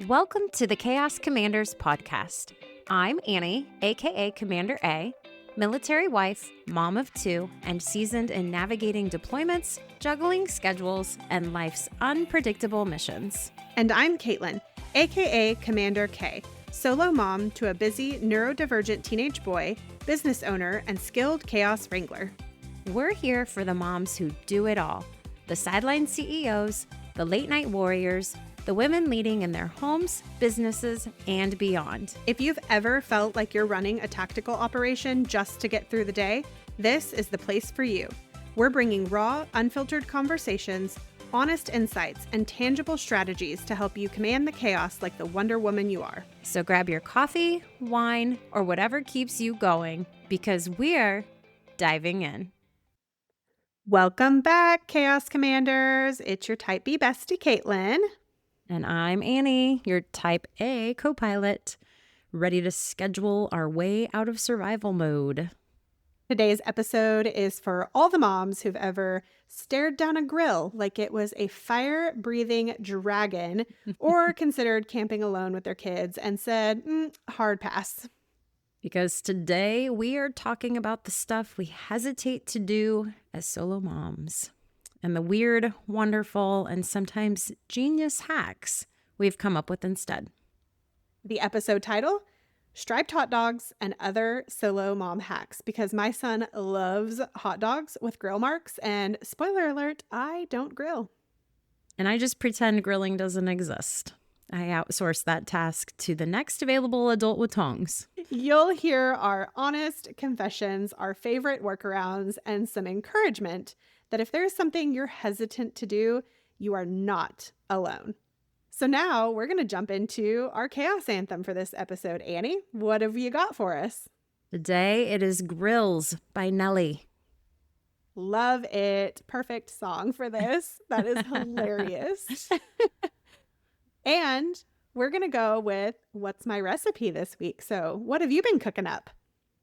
Welcome to the Chaos Commanders podcast. I'm Annie, aka Commander A, military wife, mom of two, and seasoned in navigating deployments, juggling schedules, and life's unpredictable missions. And I'm Katelynn, aka Commander K, solo mom to a busy neurodivergent teenage boy, business owner, and skilled chaos wrangler. We're here for the moms who do it all, the sideline CEOs, the late night warriors, the women leading in their homes, businesses, and beyond. If you've ever felt like you're running a tactical operation just to get through the day, this is the place for you. We're bringing raw, unfiltered conversations, honest insights, and tangible strategies to help you command the chaos like the Wonder Woman you are. So grab your coffee, wine, or whatever keeps you going, because we're diving in. Welcome back, Chaos Commanders. It's your Type B bestie, Katelynn. And I'm Annie, your Type A co-pilot, ready to schedule our way out of survival mode. Today's episode is for all the moms who've ever stared down a grill like it was a fire-breathing dragon or considered camping alone with their kids and said, hard pass. Because today we are talking about the stuff we hesitate to do as solo moms and the weird, wonderful, and sometimes genius hacks we've come up with instead. The episode title, Striped Hot Dogs and Other Solo Mom Hacks, because my son loves hot dogs with grill marks, and spoiler alert, I don't grill. And I just pretend grilling doesn't exist. I outsource that task to the next available adult with tongs. You'll hear our honest confessions, our favorite workarounds, and some encouragement that if there's something you're hesitant to do, you are not alone. So now we're going to jump into our chaos anthem for this episode. Annie, what have you got for us? Today it is Grills by Nelly. Love it. Perfect song for this. That is hilarious. And we're going to go with what's my recipe this week. So what have you been cooking up?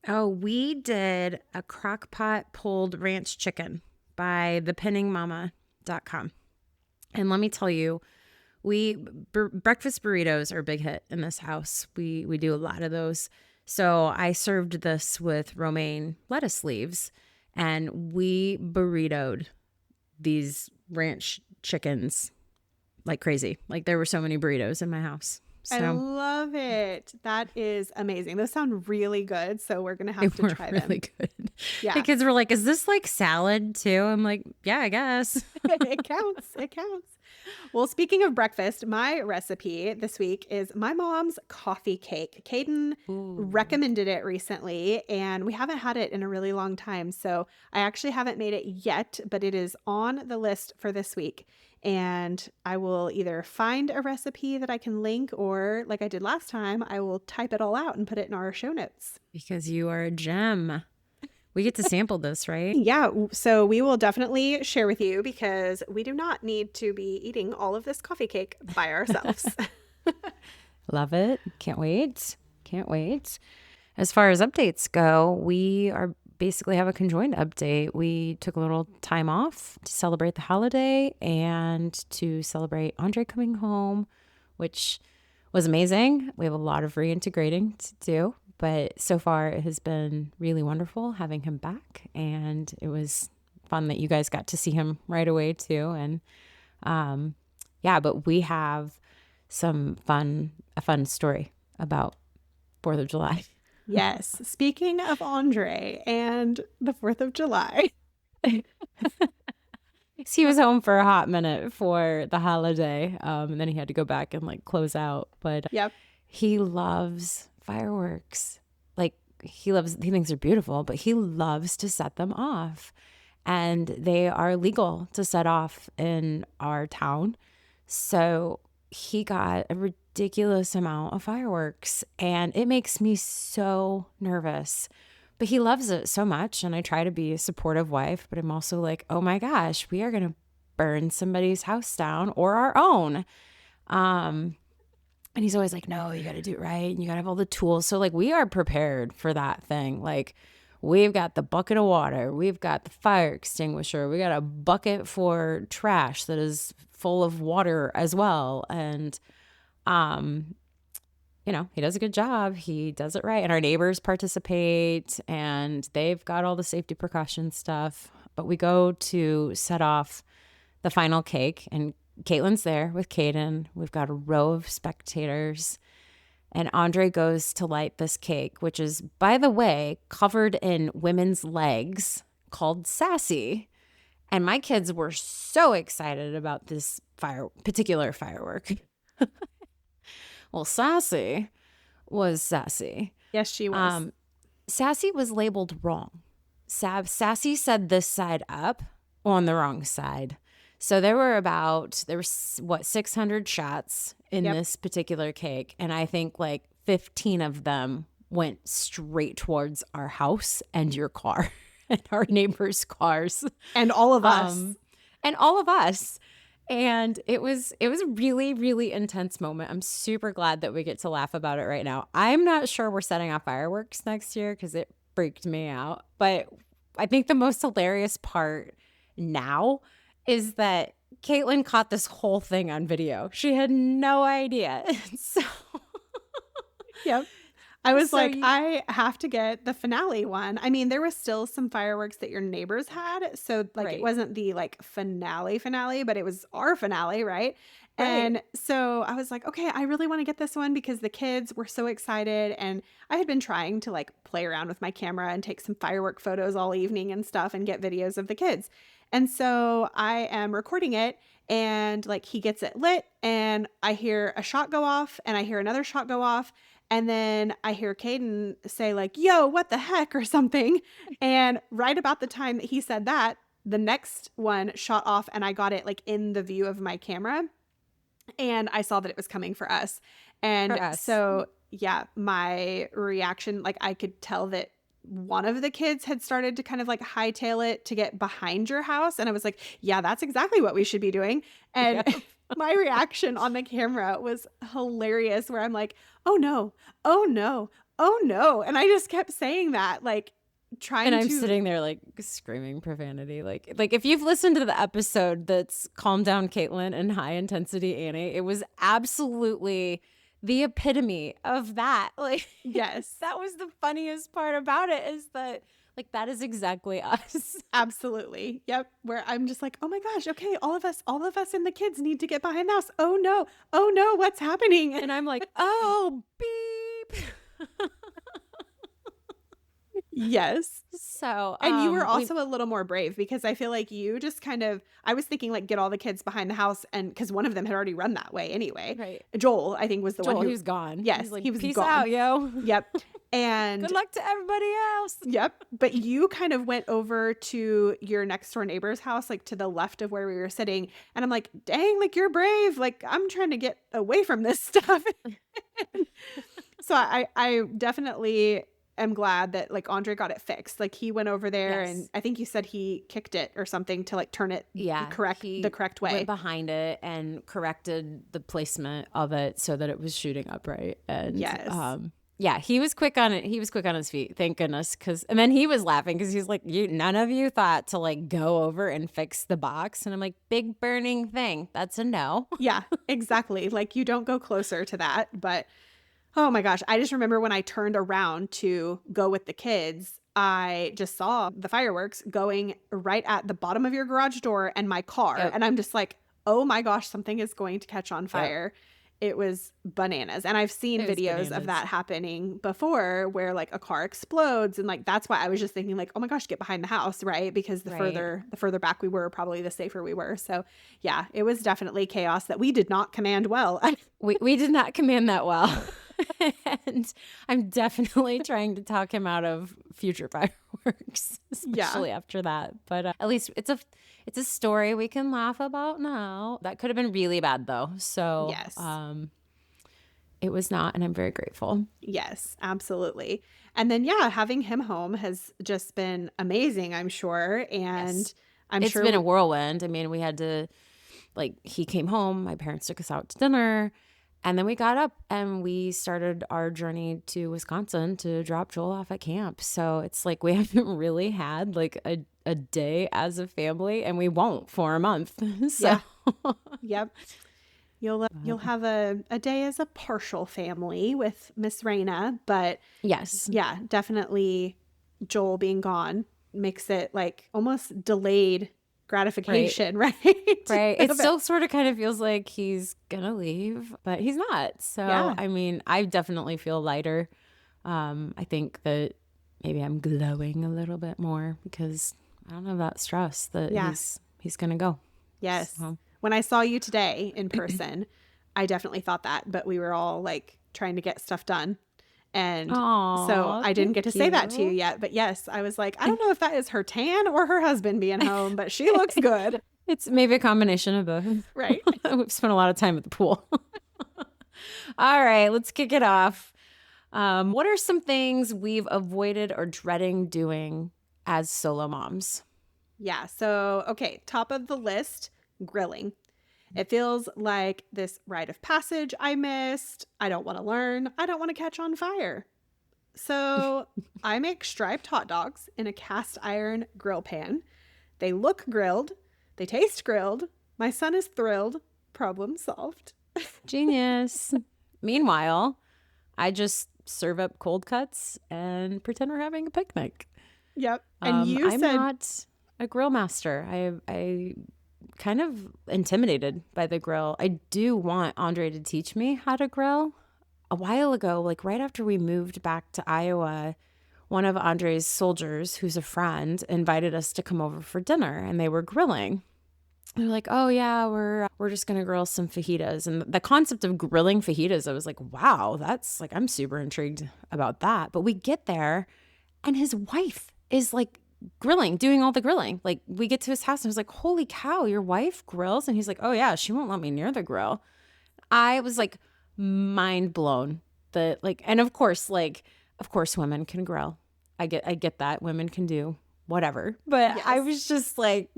Oh, we did a crockpot pulled ranch chicken by thepinningmama.com. And let me tell you, breakfast burritos are a big hit in this house. We do a lot of those. So I served this with romaine lettuce leaves, and we burritoed these ranch chickens like crazy. Like there were so many burritos in my house. So, I love it. That is amazing. Those sound really good. So we're going to have to try them. Really good. Yeah. The kids were like, is this like salad too? I'm like, yeah, I guess. It counts. It counts. Well, speaking of breakfast, my recipe this week is my mom's coffee cake. Caden recommended it recently, and we haven't had it in a really long time. So I actually haven't made it yet, but it is on the list for this week. And I will either find a recipe that I can link, or like I did last time, I will type it all out and put it in our show notes. Because you are a gem. We get to sample this, right? Yeah, so we will definitely share with you because we do not need to be eating all of this coffee cake by ourselves. Love it. Can't wait. Can't wait. As far as updates go, we are basically have a conjoined update. We took a little time off to celebrate the holiday and to celebrate Andre coming home, which was amazing. We have a lot of reintegrating to do. But so far, it has been really wonderful having him back. And it was fun that you guys got to see him right away, too. And but we have a fun story about 4th of July. Yes. Speaking of Andre and the 4th of July. He was home for a hot minute for the holiday. And then he had to go back and like close out. But yep. He loves fireworks. Like he thinks they're beautiful, but he loves to set them off. And they are legal to set off in our town. So he got a ridiculous amount of fireworks, and it makes me so nervous. But he loves it so much, and I try to be a supportive wife, but I'm also like, oh my gosh, we are going to burn somebody's house down or our own. And he's always like, no, you got to do it right. And you got to have all the tools. So like we are prepared for that thing. Like we've got the bucket of water. We've got the fire extinguisher. We got a bucket for trash that is full of water as well. And Um, he does a good job. He does it right. And our neighbors participate and they've got all the safety precaution stuff. But we go to set off the final cake and Katelyn's there with Caden. We've got a row of spectators. And Andre goes to light this cake, which is, by the way, covered in women's legs called sassy. And my kids were so excited about this particular firework. Well, sassy was sassy. Yes, she was. Sassy was labeled wrong. Sassy said this side up on the wrong side. So there were 600 shots in this particular cake. And I think like 15 of them went straight towards our house and your car and our neighbors' cars. And all of us. And it was a really, really intense moment. I'm super glad that we get to laugh about it right now. I'm not sure we're setting off fireworks next year because it freaked me out. But I think the most hilarious part now is that Katelynn caught this whole thing on video. She had no idea. So, yep. I was I have to get the finale one. I mean, there was still some fireworks that your neighbors had. So It wasn't the finale, but it was our finale, right? And so I was like, okay, I really want to get this one because the kids were so excited. And I had been trying to play around with my camera and take some firework photos all evening and stuff and get videos of the kids. And so I am recording it and he gets it lit and I hear a shot go off and I hear another shot go off. And then I hear Caden say yo, what the heck or something. And right about the time that he said that, the next one shot off and I got it in the view of my camera. And I saw that it was coming for us. And so, yeah, my reaction, I could tell that one of the kids had started to kind of hightail it to get behind your house. And I was like, yeah, that's exactly what we should be doing. And my reaction on the camera was hilarious where I'm like, oh no, oh no, oh no. And I just kept saying that, and I'm sitting there screaming profanity. If you've listened to the episode that's Calm Down Katelynn and High Intensity Annie, it was absolutely the epitome of that. Yes. That was the funniest part about it is that that is exactly us. Absolutely. Yep. Where I'm just oh my gosh, okay, all of us and the kids need to get behind the house. Oh no, what's happening? And I'm like, oh, beep. Yes. So, and you were also a little more brave because I feel you just kind of, I was thinking get all the kids behind the house and because one of them had already run that way anyway. Right. Joel, I think was the one who was gone. Yes. He was peace gone. Out, yo. Yep. And good luck to everybody else. Yep. But you kind of went over to your next door neighbor's house, to the left of where we were sitting. And I'm like, dang, you're brave. I'm trying to get away from this stuff. So I definitely am glad that Andre got it fixed. He went over there and I think you said he kicked it or something to turn it the correct way. Went behind it and corrected the placement of it so that it was shooting upright. And yeah, he was quick on it. He was quick on his feet. Thank goodness. And then he was laughing because he's like, none of you thought to go over and fix the box. And I'm like, big burning thing. That's a no. Yeah, exactly. You don't go closer to that. But oh my gosh, I just remember when I turned around to go with the kids, I just saw the fireworks going right at the bottom of your garage door and my car. Yep. And I'm just like, oh my gosh, something is going to catch on fire. Yep. It was bananas. And I've seen videos of that happening before where a car explodes. And that's why I was just thinking oh my gosh, get behind the house, right? Because the further back we were, probably the safer we were. So yeah, it was definitely chaos that we did not command well. we did not command that well. And I'm definitely trying to talk him out of future fireworks, especially after that. But at least it's a story we can laugh about now. That could have been really bad though. So yes, it was not, and I'm very grateful. Yes, absolutely. And then having him home has just been amazing, I'm sure. And I'm sure it's been a whirlwind. I mean, we had to he came home. My parents took us out to dinner. And then we got up and we started our journey to Wisconsin to drop Joel off at camp. So it's we haven't really had a day as a family and we won't for a month. So Yep. You'll have a day as a partial family with Miss Raina, but Yes. yeah, definitely Joel being gone makes it like almost delayed Right. gratification, right? Right. It Of it. still sort of kind of feels like he's gonna leave, but he's not. So, Yeah. I mean, I definitely feel lighter. I think that maybe I'm glowing a little bit more because I don't have that stress that Yeah. he's gonna go. Yes. So, When I saw you today in person, I definitely thought that, but we were all like trying to get stuff done. And so aw, I didn't get to thank say that to you you. yet. But yes, I was like, I don't know if that is her tan or her husband being home, but she looks good. It's maybe a combination of both. Right. We've spent a lot of time at the pool. All right, let's kick it off. What are some things we've avoided or dreading doing as solo moms? Yeah. So, okay. Top of the list, grilling. It feels like this rite of passage I missed. I don't want to learn. I don't want to catch on fire. So I make striped hot dogs in a cast iron grill pan. They look grilled. They taste grilled. My son is thrilled. Problem solved. Genius. Meanwhile, I just serve up cold cuts and pretend we're having a picnic. Yep. And you I'm said, not a grill master. I kind of intimidated by the grill. I do want Andre to teach me how to grill. A while ago, like right after we moved back to Iowa, one of Andre's soldiers, who's a friend, invited us to come over for dinner, and they were grilling. They're like, "Oh yeah, we're just gonna grill some fajitas." And the concept of grilling fajitas, I was like, "Wow, that's like I'm super intrigued about that." But we get there, and his wife is like grilling, doing all the grilling. Like we get to his house, and I was like, "Holy cow, your wife grills?" And he's like, "Oh yeah, she won't let me near the grill." I was like mind blown that like, and of course women can grill. I get that women can do whatever, but I yes. was just like,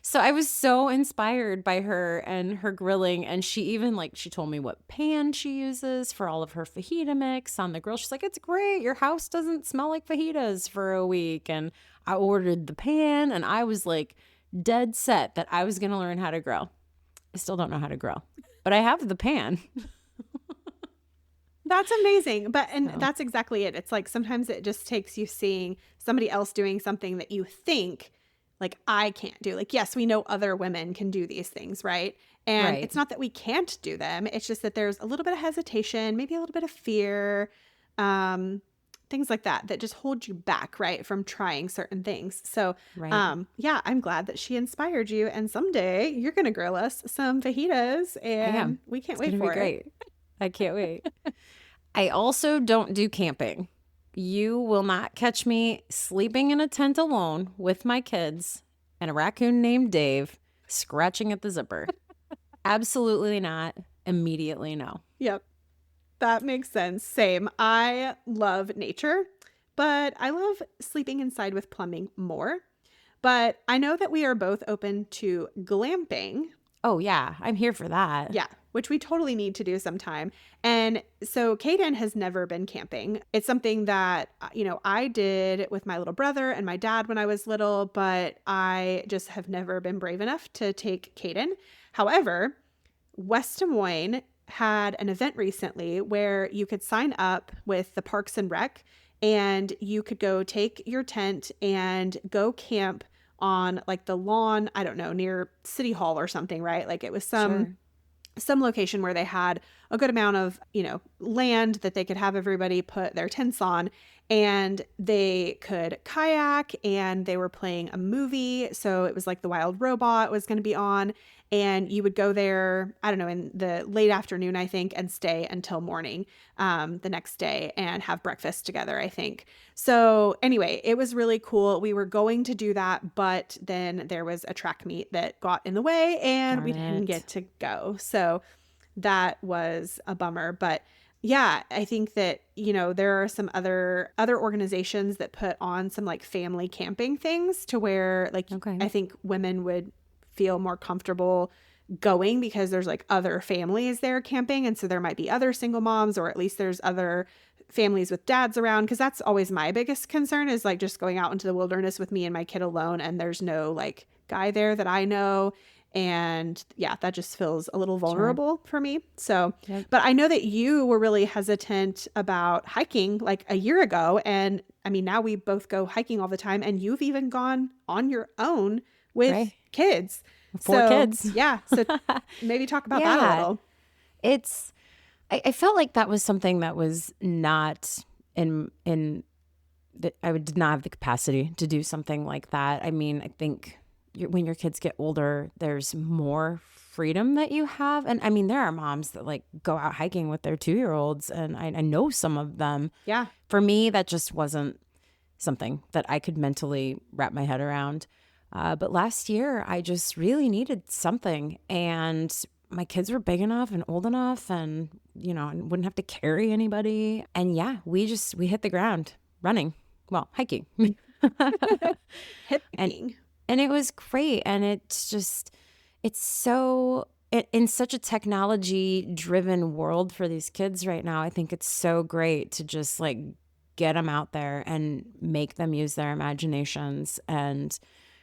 so I was so inspired by her and her grilling. And she even like, she told me what pan she uses for all of her fajita mix on the grill. She's like, "It's great. Your house doesn't smell like fajitas for a week." And I ordered the pan and I was like dead set that I was going to learn how to grill. I still don't know how to grill, but I have the pan. That's amazing. And So, that's exactly it. It's like sometimes it just takes you seeing somebody else doing something that you think like I can't do. Like, yes, we know other women can do these things, right? And right. it's not that we can't do them. It's just that there's a little bit of hesitation, maybe a little bit of fear, um, things like that, that just hold you back, right, from trying certain things. So, Right. yeah, I'm glad that she inspired you. And someday you're going to grill us some fajitas I and am. we can't It's wait going to be for it. great. I can't wait. I also don't do camping. You will not catch me sleeping in a tent alone with my kids and a raccoon named Dave scratching at the zipper. Absolutely not. Immediately no. Yep. That makes sense. Same. I love nature, but I love sleeping inside with plumbing more. But I know that we are both open to glamping. Oh, yeah. I'm here for that. Yeah, which we totally need to do sometime. And so Kaden has never been camping. It's something that, I did with my little brother and my dad when I was little, but I just have never been brave enough to take Kaden. However, West Des Moines had an event recently where you could sign up with the Parks and Rec and you could go take your tent and go camp on like the lawn, I don't know, near City Hall or something, right? Like it was Sure. some location where they had a good amount of, land that they could have everybody put their tents on and they could kayak and they were playing a movie. So it was like The Wild Robot was going to be on and you would go there, I don't know, in the late afternoon, I think, and stay until morning the next day and have breakfast together, I think. So anyway, it was really cool. We were going to do that, but then there was a track meet that got in the way and Darn we didn't it. get to go. So that was a bummer. But yeah, I think that, there are some other organizations that put on some like family camping things to where like Okay. I think women would feel more comfortable going because there's like other families there camping. And so there might be other single moms, or at least there's other families with dads around. Cause that's always my biggest concern is like just going out into the wilderness with me and my kid alone. And there's no like guy there that I know. And yeah, that just feels a little Sure. vulnerable for me. So, Yep. but I know that you were really hesitant about hiking like a year ago. And I mean, now we both go hiking all the time, and you've even gone on your own with Right. kids. 4 So, kids. yeah. So maybe talk about that a Yeah. little. It's I felt like that was something that was not in that did not have the capacity to do something like that. I mean, I think when your kids get older, there's more freedom that you have. And I mean, there are moms that like go out hiking with their 2-year-olds, and I know some of them. Yeah. For me, that just wasn't something that I could mentally wrap my head around. But last year, I just really needed something. And my kids were big enough and old enough, and, I wouldn't have to carry anybody. And yeah, we hit the ground running, well, hiking. and Hiking. and it was great. And it's so in such a technology driven world for these kids right now. I think it's so great to just like get them out there and make them use their imaginations and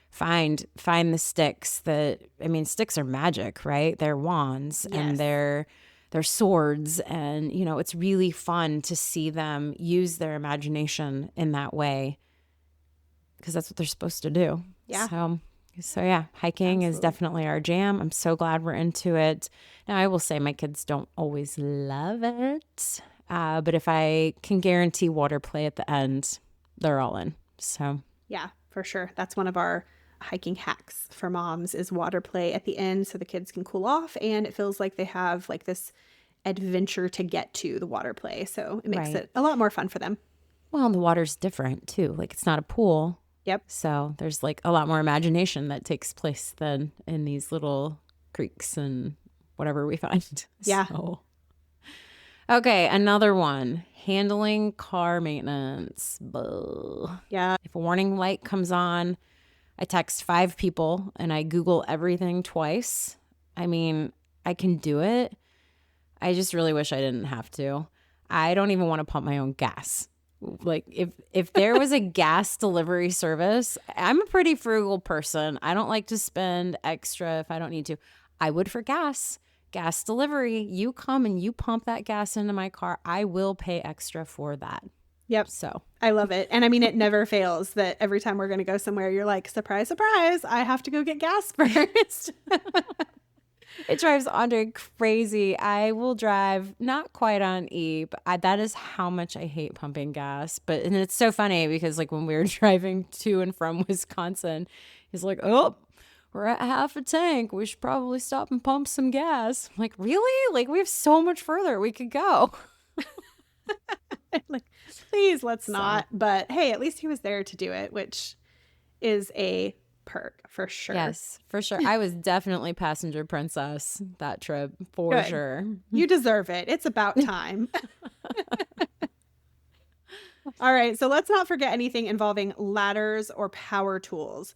find the sticks. That I mean, sticks are magic, right? They're wands and Yes. they're swords, and it's really fun to see them use their imagination in that way, because that's what they're supposed to do. Yeah. So yeah, hiking is Absolutely. definitely our jam. I'm so glad we're into it. Now, I will say my kids don't always love it, but if I can guarantee water play at the end, they're all in. So Yeah, for sure. That's one of our hiking hacks for moms is water play at the end so the kids can cool off, and it feels like they have like this adventure to get to the water play. So it makes right. it a lot more fun for them. Well, and the water's different too. Like, it's not a pool. Yep. So there's like a lot more imagination that takes place than in these little creeks and whatever we find. Yeah. So, okay, another one, handling car maintenance. Blah. Yeah. If a warning light comes on, I text 5 people and I Google everything twice. I mean, I can do it. I just really wish I didn't have to. I don't even want to pump my own gas. Like, if there was a gas delivery service, I'm a pretty frugal person. I don't like to spend extra if I don't need to. I would for gas. Gas delivery, you come and you pump that gas into my car, I will pay extra for that. Yep. So, I love it. And I mean, it never fails that every time we're going to go somewhere, you're like, surprise, surprise, I have to go get gas first. it drives Andre crazy. I will drive not quite on E, but that is how much I hate pumping gas. And it's so funny because like when we were driving to and from Wisconsin, he's like, "Oh, we're at half a tank. We should probably stop and pump some gas." I'm like, really? Like, we have so much further we could go. Like, please, let's So, not. But hey, at least he was there to do it, which is a perk for sure. yes, for sure. I was definitely passenger princess that trip, for Good. sure. You deserve it. It's about time. All right. So let's not forget anything involving ladders or power tools.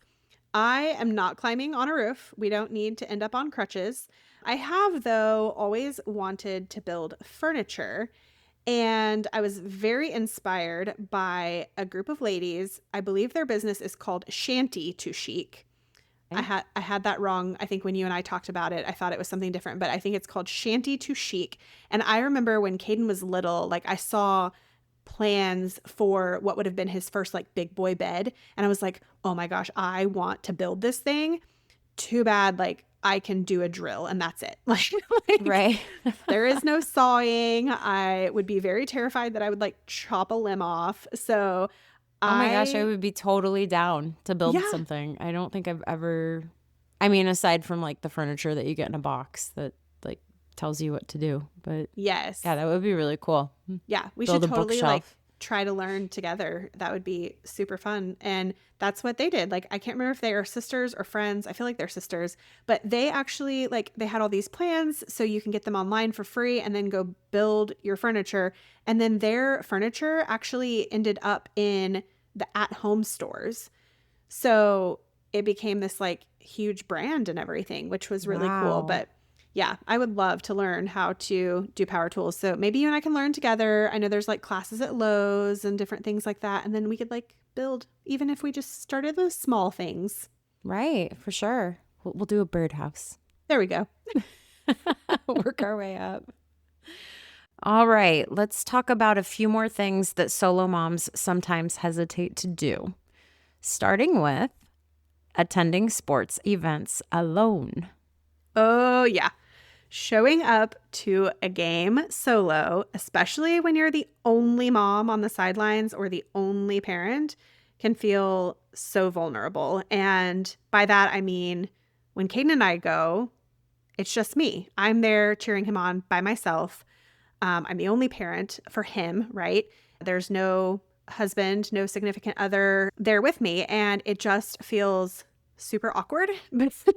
I am not climbing on a roof. We don't need to end up on crutches. I have, though, always wanted to build furniture. And I was very inspired by a group of ladies. I believe their business is called Shanty to Chic. Okay. I had that wrong. I think when you and I talked about it, I thought it was something different, but I think it's called Shanty to Chic. And I remember when Caden was little, like I saw plans for what would have been his first like big boy bed, and I was like, "Oh my gosh, I want to build this thing." Too bad like I can do a drill and that's it. Like Right. there is no sawing. I would be very terrified that I would like chop a limb off. So Oh my gosh, I I would be totally down to build yeah, something. I don't think I've ever, I mean, aside from like the furniture that you get in a box that like tells you what to do. But yes. yeah, that would be really cool. Yeah, we should Build a totally like bookshelf. try to learn together. That would be super fun. And that's what they did. Like I can't remember if they are sisters or friends. I feel like they're sisters, but they actually like they had all these plans so you can get them online for free and then go build your furniture. And then their furniture actually ended up in the at-home stores. So it became this like huge brand and everything, which was really cool. Wow. But yeah, I would love to learn how to do power tools. So maybe you and I can learn together. I know there's like classes at Lowe's and different things like that. And then we could like build, even if we just started with small things. Right, for sure. We'll do a birdhouse. There we go. Work our way up. All right, let's talk about a few more things that solo moms sometimes hesitate to do, starting with attending sports events alone. Oh, yeah. Showing up to a game solo, especially when you're the only mom on the sidelines or the only parent, can feel so vulnerable. And by that, I mean, when Caden and I go, it's just me. I'm there cheering him on by myself. I'm the only parent for him, right? There's no husband, no significant other there with me. And it just feels super awkward,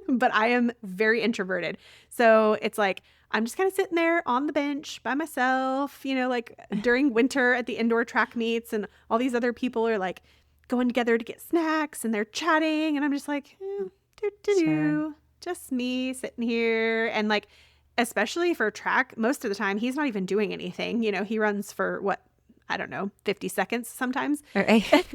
but I am very introverted. So it's like, I'm just kind of sitting there on the bench by myself, like during winter at the indoor track meets, and all these other people are like going together to get snacks and they're chatting. And I'm just like, Sure. just me sitting here. And like, especially for track, most of the time, he's not even doing anything. He runs for what, I don't know, 50 seconds sometimes. All right.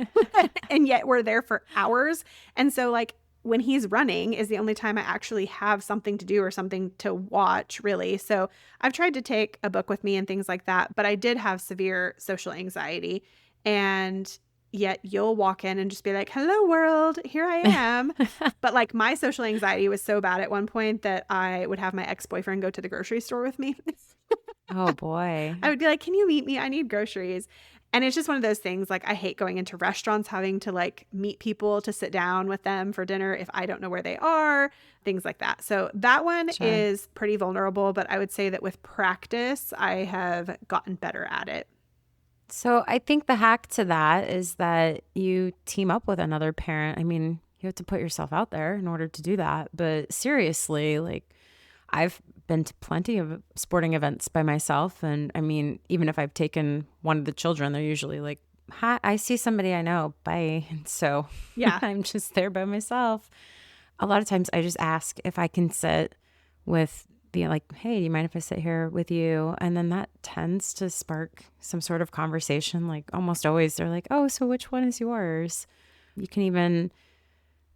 And yet we're there for hours. And so like when he's running is the only time I actually have something to do or something to watch, really. So I've tried to take a book with me and things like that, but I did have severe social anxiety. And yet you'll walk in and just be like, hello world, here I am. But like my social anxiety was so bad at one point that I would have my ex-boyfriend go to the grocery store with me. Oh, boy. I would be like, can you meet me? I need groceries. And it's just one of those things, like I hate going into restaurants, having to like meet people to sit down with them for dinner if I don't know where they are, things like that. So that one Sure. is pretty vulnerable, but I would say that with practice, I have gotten better at it. So I think the hack to that is that you team up with another parent. I mean, you have to put yourself out there in order to do that. But seriously, like I've been to plenty of sporting events by myself. And I mean, even if I've taken one of the children, they're usually like, hi, I see somebody I know. Bye. And so Yeah. I'm just there by myself. A lot of times I just ask if I can sit with the like, hey, do you mind if I sit here with you? And then that tends to spark some sort of conversation. Like almost always they're like, oh, so which one is yours? You can even,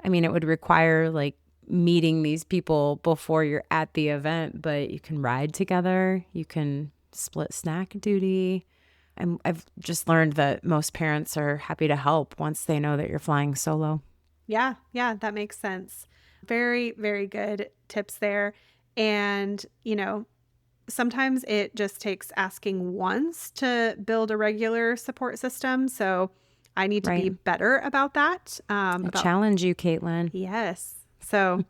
I mean, it would require like meeting these people before you're at the event, but you can ride together. You can split snack duty. And I've just learned that most parents are happy to help once they know that you're flying solo. Yeah. Yeah. That makes sense. Very, very good tips there. And, sometimes it just takes asking once to build a regular support system. So I need to be Right. better about that. I challenge you, Katelynn. Yes. So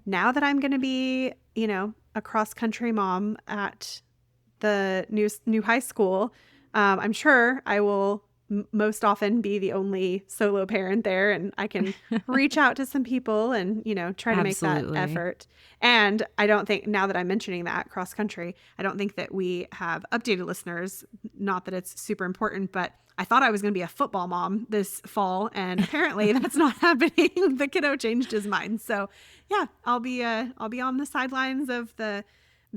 now that I'm going to be, a cross country mom at the new high school, I'm sure I will most often be the only solo parent there, and I can reach out to some people and, try to make that Absolutely. effort. And I don't think, now that I'm mentioning that cross country, I don't think that we have updated listeners. Not that it's super important, but I thought I was going to be a football mom this fall, and apparently that's not happening. The kiddo changed his mind. So yeah, I'll be on the sidelines of the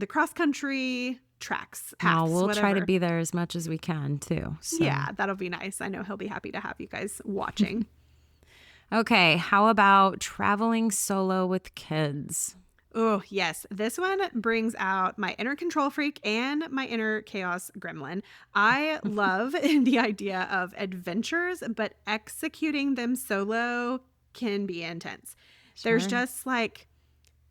cross country tracks, paths, We'll try to whatever. be there as much as we can too. So. Yeah, that'll be nice. I know he'll be happy to have you guys watching. Okay, how about traveling solo with kids? Oh, yes. This one brings out my inner control freak and my inner chaos gremlin. I love the idea of adventures, but executing them solo can be intense. There's Sure. just like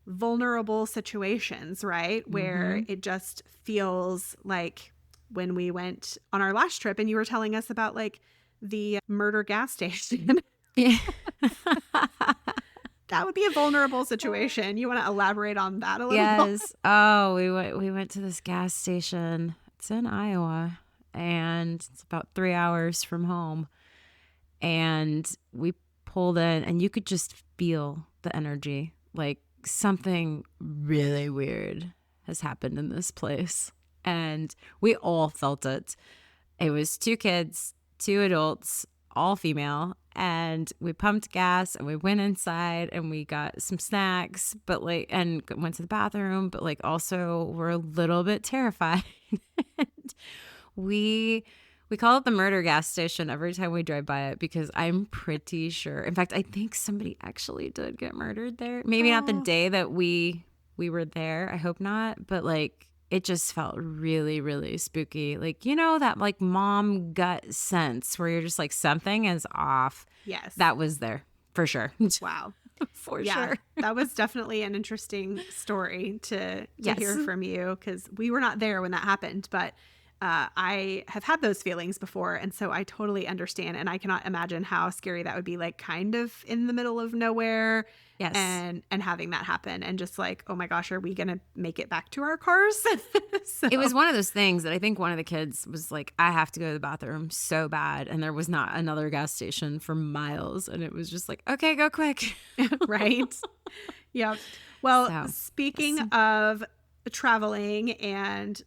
vulnerable situations, right? Where it just feels like when we went on our last trip and you were telling us about like the murder gas station. Yeah. That would be a vulnerable situation. You want to elaborate on that a little? Yes. Oh, we went to this gas station. It's in Iowa and it's about 3 hours from home. And we pulled in and you could just feel the energy. Like something really weird has happened in this place. And we all felt it. It was 2 kids, 2 adults, all female, and we pumped gas and we went inside and we got some snacks, but like, and went to the bathroom, but like also were a little bit terrified. And we We call it the murder gas station every time we drive by it because I'm pretty sure. In fact, I think somebody actually did get murdered there. Maybe not the Oh, day that we were there. I hope not. But like it just felt really, really spooky. Like, that like mom gut sense where you're just like something is off. yes. That was there for sure. Wow. For Yeah, sure. that was definitely an interesting story to Yes. hear from you, because we were not there when that happened, but I have had those feelings before, and so I totally understand, and I cannot imagine how scary that would be, like kind of in the middle of nowhere, Yes. and having that happen, and just like, oh my gosh, are we gonna make it back to our cars? So It was one of those things that I think one of the kids was like, I have to go to the bathroom so bad. And there was not another gas station for miles. And it was just like, okay, go quick. right? Yep. Well, So, speaking yes. of traveling and,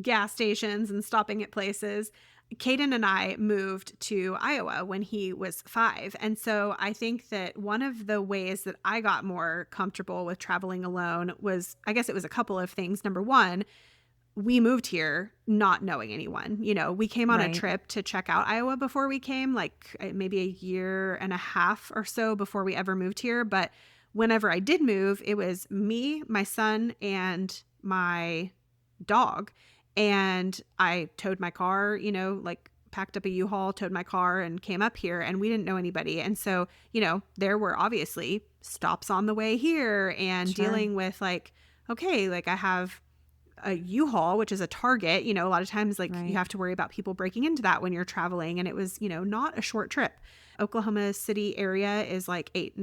gas stations and stopping at places, Caden and I moved to Iowa when he was 5. And so I think that one of the ways that I got more comfortable with traveling alone was, I guess it was a couple of things. Number one, we moved here not knowing anyone. We came on a Right. trip to check out Iowa before we came, like maybe a year and a half or so before we ever moved here. But whenever I did move, it was me, my son, and my dog. And I towed my car, like packed up a U-Haul, towed my car, and came up here, and we didn't know anybody. And so, there were obviously stops on the way here and Sure. dealing with like, okay, like I have a U-Haul, which is a Target. A lot of times like Right. you have to worry about people breaking into that when you're traveling. And it was, not a short trip. Oklahoma City area is like 8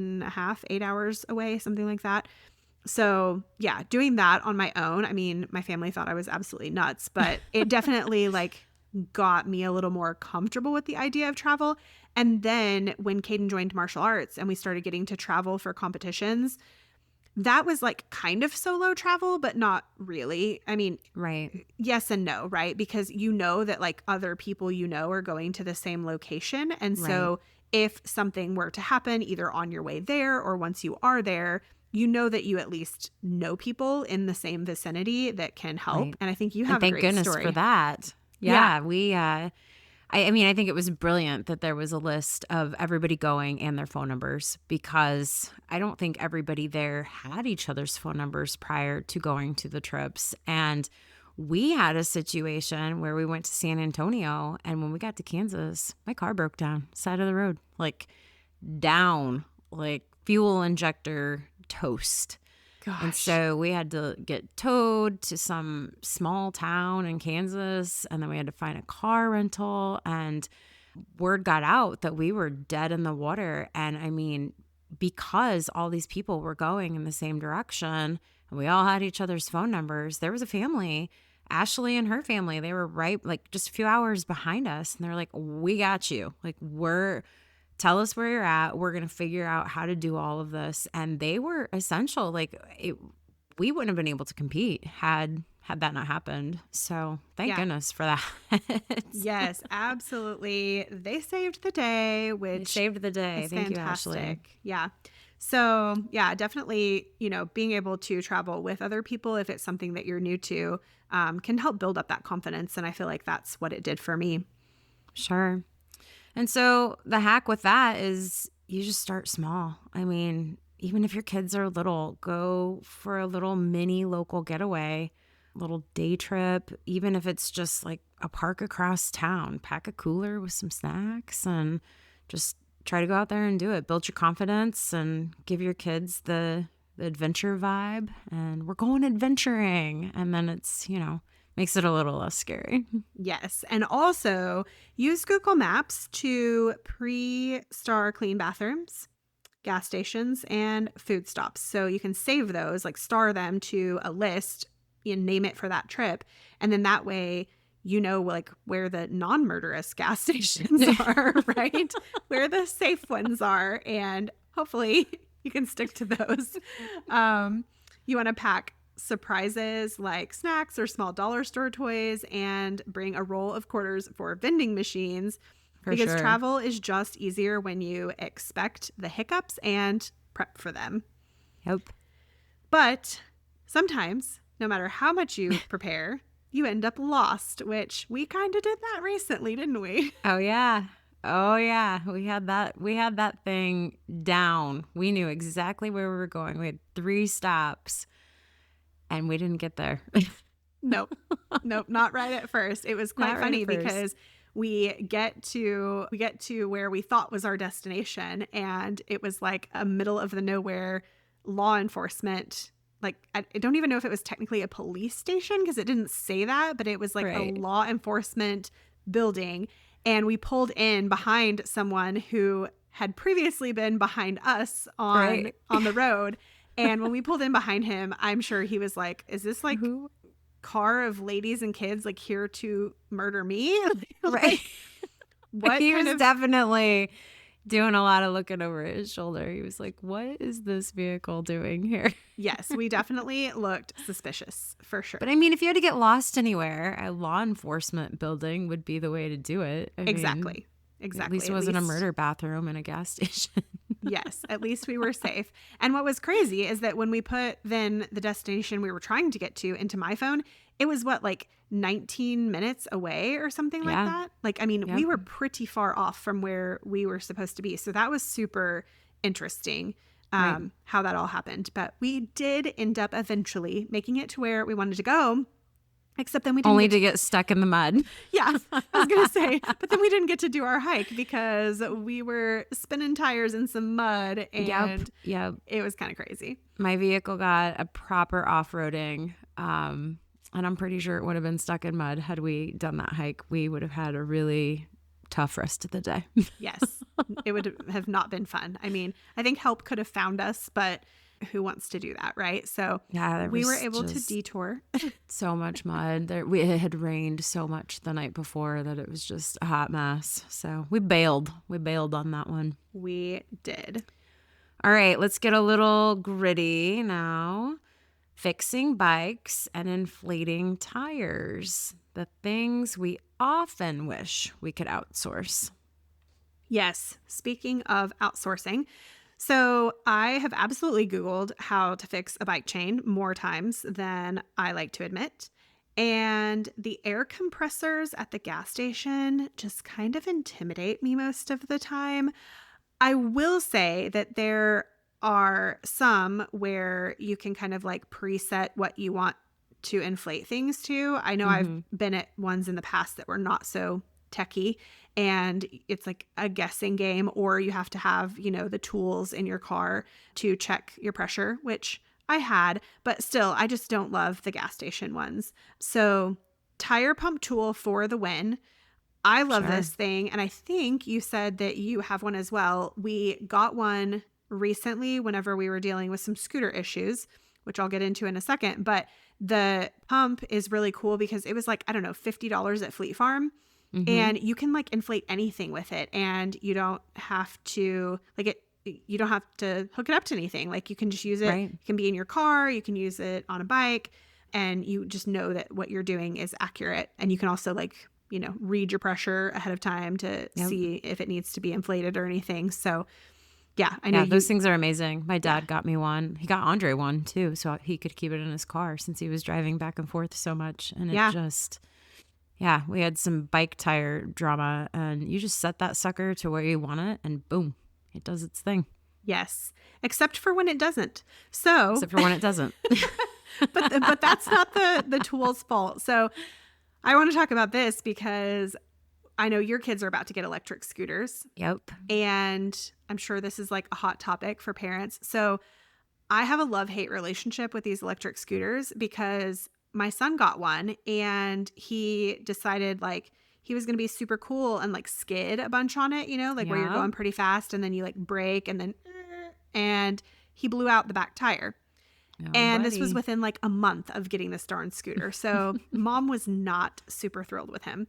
hours away, something like that. So yeah, doing that on my own. I mean, my family thought I was absolutely nuts, but it definitely like got me a little more comfortable with the idea of travel. And then when Caden joined martial arts and we started getting to travel for competitions, that was like kind of solo travel, but not really. I mean, Right. yes and no, right? Because that like other people are going to the same location. And Right. so if something were to happen either on your way there or once you are there, that you at least know people in the same vicinity that can help. Right. And I think you And have a thank great goodness for story. that. Yeah. Yeah. I mean, I think it was brilliant that there was a list of everybody going and their phone numbers because I don't think everybody there had each other's phone numbers prior to going to the trips. And we had a situation where we went to San Antonio, and when we got to Kansas, my car broke down, side of the road, like down, like fuel injector toast. And Gosh. so we had to get towed to some small town in Kansas, and then we had to find a car rental. And word got out that we were dead in the water. And I mean, because all these people were going in the same direction and we all had each other's phone numbers, there was a family, Ashley and her family, they were right, like just a few hours behind us. And they're like, we got you. Like, tell us where you're at. We're going to figure out how to do all of this. And they were essential. Like we wouldn't have been able to compete had that not happened. So thank Yeah. goodness for that. Yes, absolutely. They saved the day, They which saved the day. is Thank you, Ashley. fantastic. Yeah. So, yeah, definitely, being able to travel with other people, if it's something that you're new to, can help build up that confidence. And I feel like that's what it did for me. Sure. And so the hack with that is you just start small. I mean, even if your kids are little, go for a little mini local getaway, little day trip, even if it's just like a park across town, pack a cooler with some snacks and just try to go out there and do it. Build your confidence and give your kids the adventure vibe. And we're going adventuring. And then it's, makes it a little less scary. Yes. And also use Google Maps to pre-star clean bathrooms, gas stations, and food stops. So you can save those, like star them to a list and name it for that trip. And then that way, like where the non-murderous gas stations are, right? Where the safe ones are. And hopefully you can stick to those. You want to pack surprises like snacks or small dollar store toys and bring a roll of quarters for vending machines because sure. travel is just easier when you expect the hiccups and prep for them. Yep. But sometimes, no matter how much you prepare, you end up lost, which we kind of did that recently, didn't we? Oh yeah. Oh yeah. We had that thing down. We knew exactly where we were going. We had 3 stops and we didn't get there. Nope. Nope, not right at first. It was quite Not right funny at first. because we get to where we thought was our destination, and it was like a middle of the nowhere law enforcement. Like, I don't even know if it was technically a police station because it didn't say that, but it was like a Right. law enforcement building. And we pulled in behind someone who had previously been behind us Right. on the road. And when we pulled in behind him, I'm sure he was like, is this like Who? car of ladies and kids like here to murder me? Right. Like, what He kind was of definitely doing a lot of looking over his shoulder. He was like, what is this vehicle doing here? Yes, we definitely looked suspicious for sure. But I mean, if you had to get lost anywhere, a law enforcement building would be the way to do it. I mean, Exactly. at least it wasn't a murder bathroom in a gas station. Yes, at least we were safe. And what was crazy is that when we put then the destination we were trying to get to into my phone, it was like 19 minutes away or something like Yeah. that. Like, I mean, Yep. we were pretty far off from where we were supposed to be. So that was super interesting, Right. how that all happened. But we did end up eventually making it to where we wanted to go. Except then we didn't Only get to get stuck in the mud. yeah, I was going to say, but then we didn't get to do our hike because we were spinning tires in some mud and Yep. it was kind of crazy. My vehicle got a proper off-roading. And I'm pretty sure it would have been stuck in mud had we done that hike. We would have had a really tough rest of the day. Yes, it would have not been fun. I mean, I think help could have found us, but who wants to do that, right? So Yeah, we were able to detour. so much mud. It had rained so much the night before that it was just a hot mess. So we bailed. We bailed on that one. We did. All right, let's get a little gritty now. Fixing bikes and inflating tires. The things we often wish we could outsource. Yes, speaking of outsourcing, so I have absolutely Googled how to fix a bike chain more times than I like to admit. And the air compressors at the gas station just kind of intimidate me most of the time. I will say that there are some where you can kind of like preset what you want to inflate things to. I know I've been at ones in the past that were not so techy, and it's like a guessing game, or you have to have, the tools in your car to check your pressure, which I had, but still, I just don't love the gas station ones. So, tire pump tool for the win. I love Sure. this thing, and I think you said that you have one as well. We got one recently whenever we were dealing with some scooter issues, which I'll get into in a second, but the pump is really cool because it was like, I don't know, $50 at Fleet Farm. And you can like inflate anything with it, and you don't have to you don't have to hook it up to anything. Like, you can just use it. Right. It can be in your car, you can use it on a bike, and you just know that what you're doing is accurate. And you can also read your pressure ahead of time to see if it needs to be inflated or anything. So yeah, I know those things are amazing. My dad got me one. He got Andre one too, so he could keep it in his car since he was driving back and forth so much. And it just, we had some bike tire drama, and you just set that sucker to where you want it, and boom, it does its thing. Yes, except for when it doesn't. So Except for when it doesn't. but that's not the tool's fault. So I want to talk about this because I know your kids are about to get electric scooters. Yep. And I'm sure this is like a hot topic for parents. So I have a love-hate relationship with these electric scooters because my son got one and he decided like he was going to be super cool and like skid a bunch on it, where you're going pretty fast and then you like brake and he blew out the back tire. Oh, And this buddy. was within like a month of getting this darn scooter. So mom was not super thrilled with him.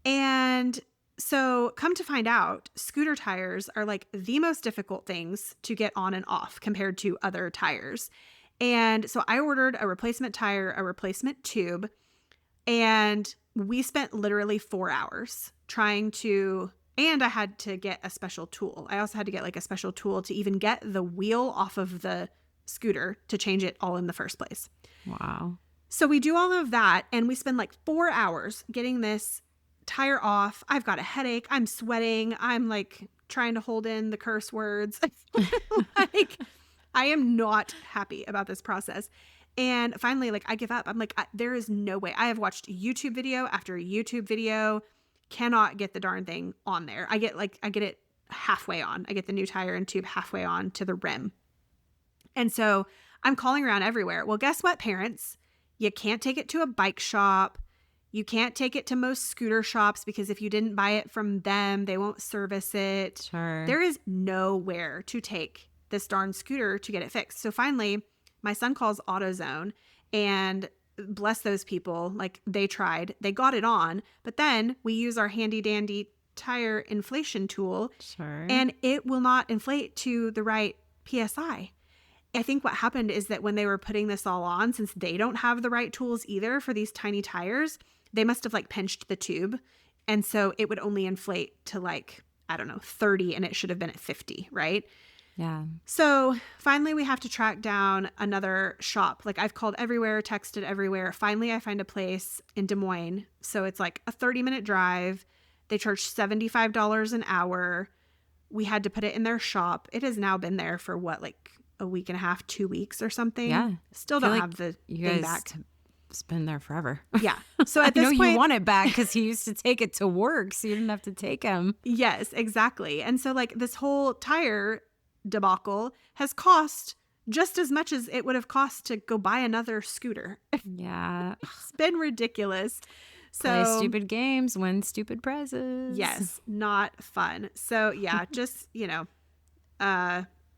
And so come to find out, scooter tires are like the most difficult things to get on and off compared to other tires. And so I ordered a replacement tire, a replacement tube, and we spent literally 4 hours and I had to get a special tool. I also had to get like a special tool to even get the wheel off of the scooter to change it all in the first place. Wow. So we do all of that, and we spend like 4 hours getting this tire off. I've got a headache. I'm sweating. I'm like trying to hold in the curse words. Like, I am not happy about this process. And finally, like, I give up. I'm like, there is no way. I have watched YouTube video after YouTube video, cannot get the darn thing on there. I get it halfway on. I get the new tire and tube halfway on to the rim. And so I'm calling around everywhere. Well, guess what, parents? You can't take it to a bike shop. You can't take it to most scooter shops because if you didn't buy it from them, they won't service it. Sure. There is nowhere to take this darn scooter to get it fixed. So finally, my son calls AutoZone, and bless those people. Like, they tried, they got it on, but then we use our handy dandy tire inflation tool, Sure. and it will not inflate to the right PSI. I think what happened is that when they were putting this all on, since they don't have the right tools either for these tiny tires, they must have like pinched the tube. And so it would only inflate to like, I don't know, 30, and it should have been at 50, right? Yeah. So finally we have to track down another shop. Like, I've called everywhere, texted everywhere. Finally, I find a place in Des Moines. So it's like a 30-minute drive. They charge $75 an hour. We had to put it in their shop. It has now been there for what, like a week and a half, 2 weeks or something. Yeah. Still Feel don't like have the you thing guys back. It's been there forever. Yeah. So at I know this point, you want it back because he used to take it to work, so you didn't have to take him. yes, exactly. And so like this whole tire debacle has cost just as much as it would have cost to go buy another scooter. Yeah. It's been ridiculous. Play So stupid games, win stupid prizes. yes, not fun. So yeah, just,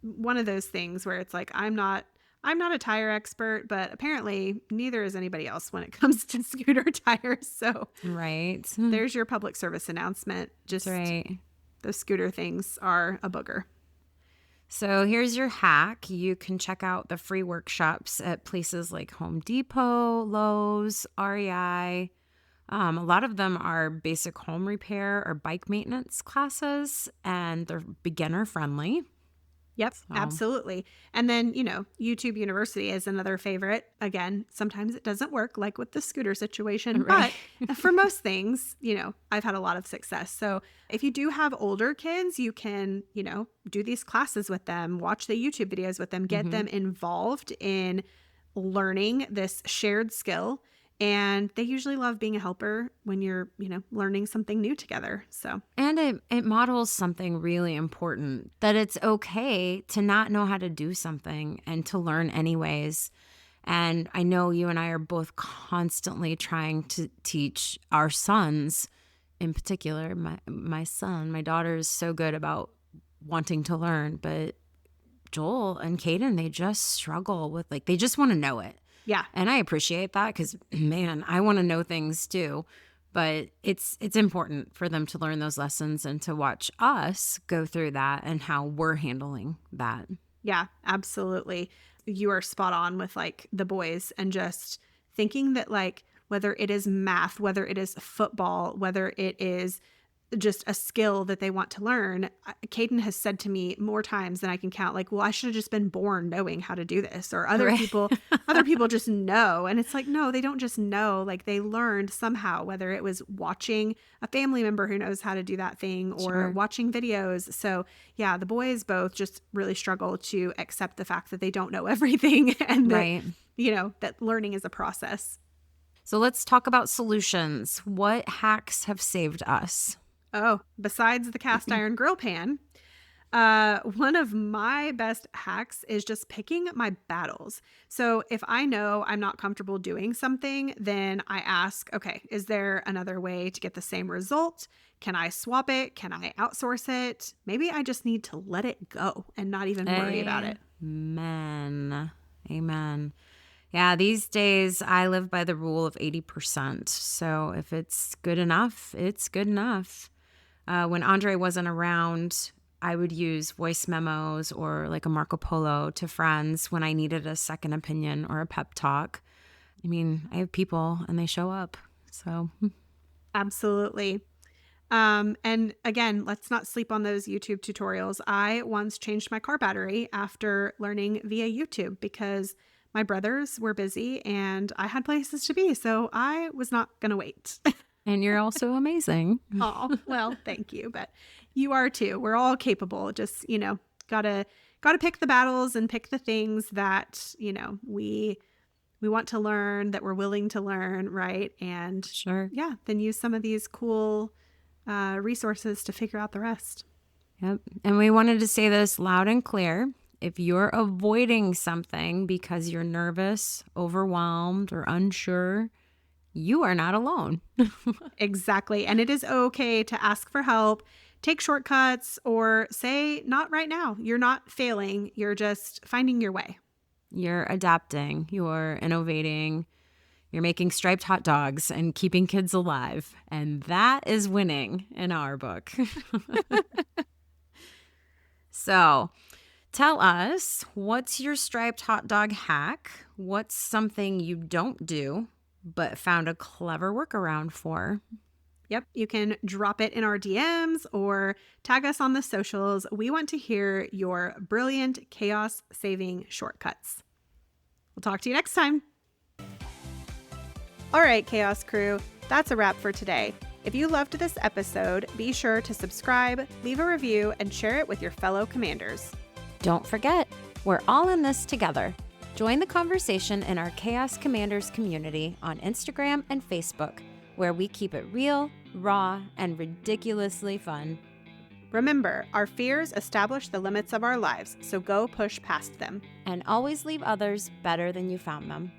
one of those things where it's like, I'm not a tire expert, but apparently neither is anybody else when it comes to scooter tires. So Right. there's your public service announcement. Just That's right. those scooter things are a booger. So here's your hack. You can check out the free workshops at places like Home Depot, Lowe's, REI. A lot of them are basic home repair or bike maintenance classes, and they're beginner friendly. Yep, So, absolutely. And then, YouTube University is another favorite. Again, sometimes it doesn't work, like with the scooter situation, Right. but for most things, I've had a lot of success. So if you do have older kids, you can, do these classes with them, watch the YouTube videos with them, get them involved in learning this shared skill. And they usually love being a helper when you're, learning something new together. So, and it models something really important, that it's okay to not know how to do something and to learn anyways. And I know you and I are both constantly trying to teach our sons, in particular, my son. My daughter is so good about wanting to learn, but Joel and Katelynn, they just struggle with, like, they just want to know it. yeah. And I appreciate that because, man, I want to know things too. But it's important for them to learn those lessons and to watch us go through that and how we're handling that. Yeah, absolutely. You are spot on with like the boys, and just thinking that like whether it is math, whether it is football, whether it is just a skill that they want to learn. Caden has said to me more times than I can count, like, well, I should have just been born knowing how to do this, or other Right. people just know. And it's like, no, they don't just know. Like, they learned somehow, whether it was watching a family member who knows how to do that thing or Sure. watching videos. So yeah, the boys both just really struggle to accept the fact that they don't know everything and that, Right. that learning is a process. So let's talk about solutions. What hacks have saved us? Oh, besides the cast iron grill pan, one of my best hacks is just picking my battles. So if I know I'm not comfortable doing something, then I ask, okay, is there another way to get the same result? Can I swap it? Can I outsource it? Maybe I just need to let it go and not even worry about it. Amen. Yeah, these days I live by the rule of 80%. So if it's good enough, it's good enough. When Andre wasn't around, I would use voice memos or like a Marco Polo to friends when I needed a second opinion or a pep talk. I mean, I have people and they show up. So Absolutely. And again, let's not sleep on those YouTube tutorials. I once changed my car battery after learning via YouTube because my brothers were busy and I had places to be, so I was not going to wait. And you're also amazing. Oh, well, thank you. But you are too. We're all capable. Just, gotta pick the battles and pick the things that, we want to learn, that we're willing to learn, right? And Sure. yeah, then use some of these cool resources to figure out the rest. Yep. And we wanted to say this loud and clear. If you're avoiding something because you're nervous, overwhelmed, or unsure, you are not alone. Exactly. And it is okay to ask for help, take shortcuts, or say, not right now. You're not failing. You're just finding your way. You're adapting, you're innovating, you're making striped hot dogs and keeping kids alive. And that is winning in our book. So tell us, what's your striped hot dog hack? What's something you don't do but found a clever workaround for? Yep, you can drop it in our DMs or tag us on the socials. We want to hear your brilliant chaos-saving shortcuts. We'll talk to you next time. All right, Chaos Crew, that's a wrap for today. If you loved this episode, be sure to subscribe, leave a review, and share it with your fellow commanders. Don't forget, we're all in this together. Join the conversation in our Chaos Commanders community on Instagram and Facebook, where we keep it real, raw, and ridiculously fun. Remember, our fears establish the limits of our lives, so go push past them. And always leave others better than you found them.